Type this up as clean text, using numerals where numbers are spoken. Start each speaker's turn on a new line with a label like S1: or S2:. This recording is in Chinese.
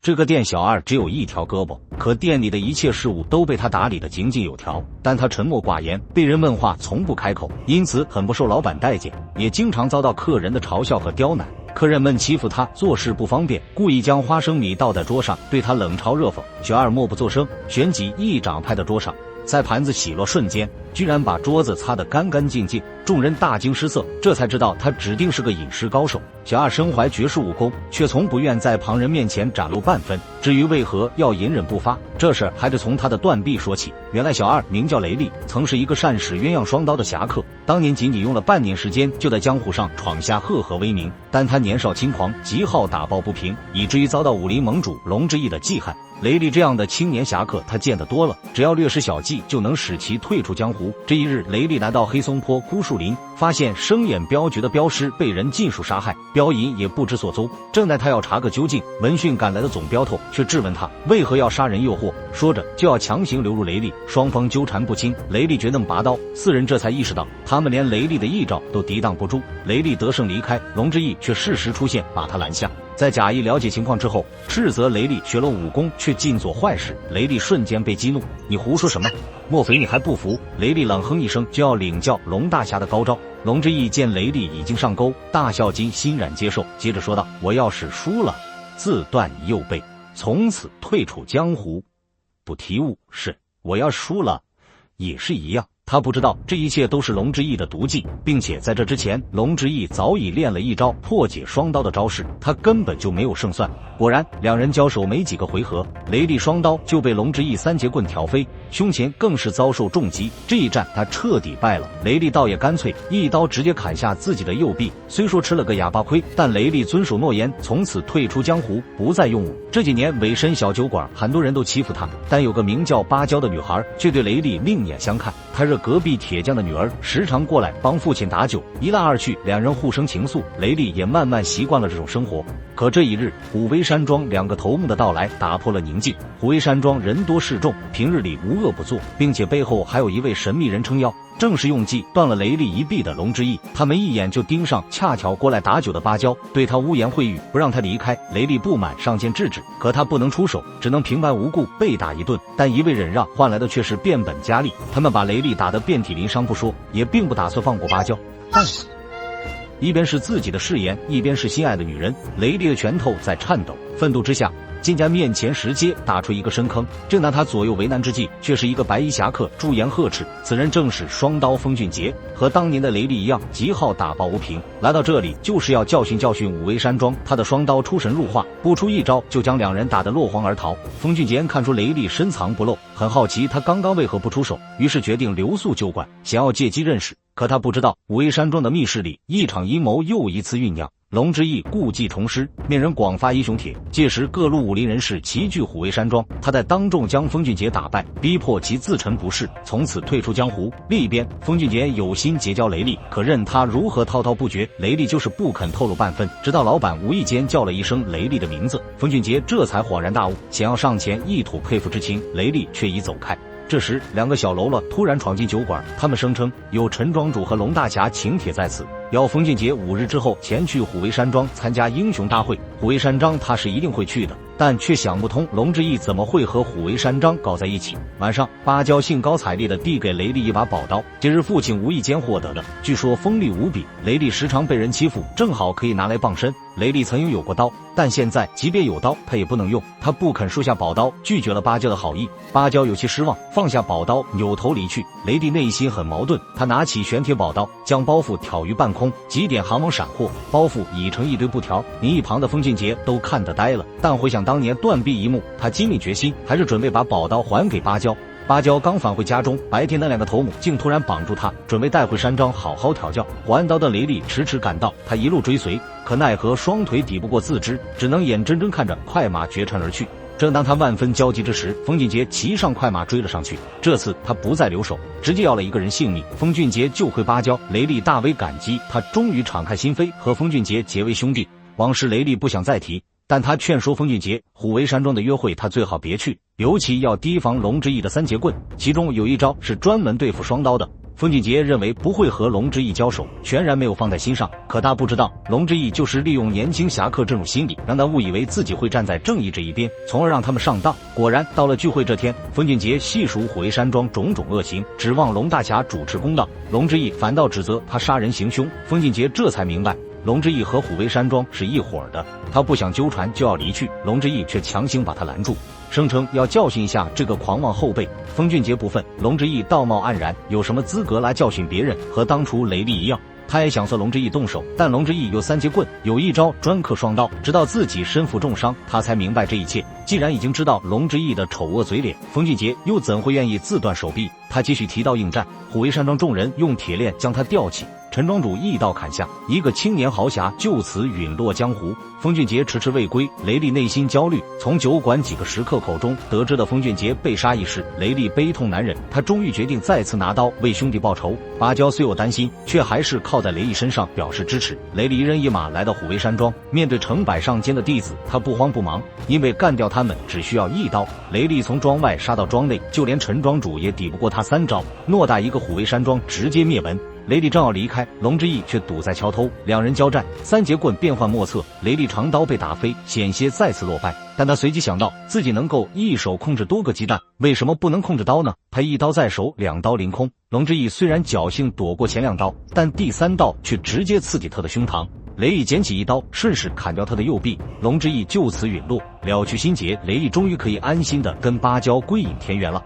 S1: 这个店小二只有一条胳膊，可店里的一切事务都被他打理得井井有条。但他沉默寡言，被人问话从不开口，因此很不受老板待见，也经常遭到客人的嘲笑和刁难。客人们欺负他做事不方便，故意将花生米倒在桌上，对他冷嘲热讽。小二默不作声，旋即一掌拍到桌上，在盘子洗落瞬间，居然把桌子擦得干干净净。众人大惊失色，这才知道他指定是个饮食高手。小二身怀绝世武功，却从不愿在旁人面前展露半分。至于为何要隐忍不发，这事还得从他的断臂说起。原来小二名叫雷厉，曾是一个善使鸳鸯双刀的侠客，当年仅仅用了半年时间，就在江湖上闯下赫赫威名。但他年少轻狂，极好打抱不平，以至于遭到武林盟主龙之义的忌惮。雷厉这样的青年侠客他见得多了，只要略施小计就能使其退出江湖。这一日，雷厉来到黑松坡枯树林，发现生眼镖局的镖师被人尽数杀害，镖银也不知所踪。正待他要查个究竟，闻讯赶来的总镖头却质问他为何要杀人诱惑，说着就要强行流入雷厉。双方纠缠不清，雷厉决定拔刀，四人这才意识到他们连雷厉的一招都抵挡不住。雷厉得胜离开，龙之义却适时出现把他拦下。在假意了解情况之后，斥责雷厉学了武功却尽做坏事。雷厉瞬间被激怒，你胡说什么？莫非你还不服？雷厉冷哼一声，就要领教龙大侠的高招。龙之义见雷厉已经上钩，大笑间欣然接受，接着说道：我要是输了，自断右背，从此退出江湖，不提物。是，我要输了也是一样。他不知道这一切都是龙之义的毒计，并且在这之前，龙之义早已练了一招破解双刀的招式，他根本就没有胜算。果然，两人交手没几个回合，雷厉双刀就被龙之义三节棍挑飞，胸前更是遭受重击。这一战他彻底败了。雷厉倒也干脆，一刀直接砍下自己的右臂。虽说吃了个哑巴亏，但雷厉遵守诺言，从此退出江湖，不再用武。这几年委身小酒馆，很多人都欺负他，但有个名叫芭蕉的女孩却对雷厉另眼相看。他是隔壁铁匠的女儿，时常过来帮父亲打酒，一来二去，两人互生情愫。雷厉也慢慢习惯了这种生活。可这一日，虎威山庄两个头目的到来打破了宁静。虎威山庄人多势众，平日里无恶不作，并且背后还有一位神秘人撑腰，正是用计断了雷厉一臂的龙之义。他们一眼就盯上恰巧过来打酒的芭蕉，对他污言秽语，不让他离开。雷厉不满，上前制止，可他不能出手，只能平白无故被打一顿。但一味忍让换来的却是变本加厉。他们把雷厉打得遍体鳞伤不说，也并不打算放过芭蕉。但一边是自己的誓言，一边是心爱的女人，雷厉的拳头在颤抖，愤怒之下竟将面前石阶打出一个深坑。正当他左右为难之际，却是一个白衣侠客驻颜呵斥，此人正是双刀风俊杰，和当年的雷厉一样，极好打抱不平。来到这里就是要教训教训武威山庄。他的双刀出神入化，不出一招就将两人打得落荒而逃。风俊杰看出雷厉深藏不露，很好奇他刚刚为何不出手，于是决定留宿酒馆，想要借机认识。可他不知道，武威山庄的密室里，一场阴谋又一次酝酿。龙之义故技重施，面人广发英雄帖，届时各路武林人士齐聚虎威山庄，他在当众将风俊杰打败，逼迫其自陈不是，从此退出江湖。另一边，风俊杰有心结交雷厉，可任他如何滔滔不绝，雷厉就是不肯透露半分。直到老板无意间叫了一声雷厉的名字，风俊杰这才恍然大悟，想要上前一吐佩服之情，雷厉却已走开。这时，两个小喽啰突然闯进酒馆，他们声称有陈庄主和龙大侠请帖在此，要风俊杰5日之后前去虎威山庄参加英雄大会。虎威山庄他是一定会去的，但却想不通龙之义怎么会和虎威山庄搞在一起。晚上，芭蕉兴高采烈地递给雷厉一把宝刀，这是父亲无意间获得的，据说锋利无比。雷厉时常被人欺负，正好可以拿来傍身。雷厉曾经有过刀，但现在即便有刀他也不能用，他不肯收下宝刀，拒绝了芭蕉的好意。芭蕉有些失望，放下宝刀扭头离去。雷厉内心很矛盾，他拿起玄铁宝刀，将包袱挑于半空，几点寒芒闪过，包袱已成一堆布条。你一旁的风俊杰都看得呆了，但回想当年断臂一幕，他精密决心，还是准备把宝刀还给芭蕉。芭蕉刚返回家中，白天的两个头目竟突然绑住他，准备带回山庄好好调教。还刀的雷厉迟迟赶到，他一路追随，可奈何双腿抵不过自知，只能眼睁睁看着快马绝尘而去。正当他万分焦急之时，风俊杰骑上快马追了上去，这次他不再留手，直接要了一个人性命。风俊杰救回芭蕉，雷厉大为感激，他终于敞开心扉，和风俊杰结为兄弟。往事雷厉不想再提，但他劝说风俊杰，虎威山庄的约会他最好别去，尤其要提防龙之义的三节棍，其中有一招是专门对付双刀的。风俊杰认为不会和龙之义交手，全然没有放在心上。可他不知道，龙之义就是利用年轻侠客这种心理，让他误以为自己会站在正义这一边，从而让他们上当。果然，到了聚会这天，风俊杰细数虎威山庄种种恶行，指望龙大侠主持公道，龙之义反倒指责他杀人行凶。风俊杰这才明白，龙之义和虎威山庄是一伙的，他不想纠缠就要离去，龙之义却强行把他拦住，声称要教训一下这个狂妄后辈。风俊杰不忿，龙之义道貌岸然，有什么资格来教训别人？和当初雷厉一样。他也想和龙之义动手，但龙之义有3节棍，有一招专克双刀，直到自己身负重伤，他才明白这一切。既然已经知道龙之义的丑恶嘴脸，风俊杰又怎会愿意自断手臂？他继续提刀应战，虎威山庄众人用铁链将他吊起，陈庄主一刀砍下，一个青年豪侠就此陨落江湖。风俊杰迟迟未归，雷厉内心焦虑。从酒馆几个食客口中得知的风俊杰被杀一事，雷厉悲痛难忍，他终于决定再次拿刀为兄弟报仇。芭蕉虽有担心，却还是靠在雷厉身上表示支持。雷厉一人一马来到虎威山庄，面对成百上千的弟子，他不慌不忙，因为干掉他们只需要一刀。雷厉从庄外杀到庄内，就连陈庄主也抵不过他3招，偌大一个虎威山庄直接灭门。雷厉正要离开，龙之义却堵在桥头，两人交战，3节棍变幻莫测，雷厉长刀被打飞，险些再次落败。但他随即想到，自己能够一手控制多个鸡蛋，为什么不能控制刀呢？他一刀在手，2刀凌空。龙之义虽然侥幸躲过前2刀，但第3刀却直接刺进他的胸膛。雷厉捡起一刀，顺势砍掉他的右臂，龙之义就此陨落，了去心结。雷厉终于可以安心的跟芭蕉归隐田园了。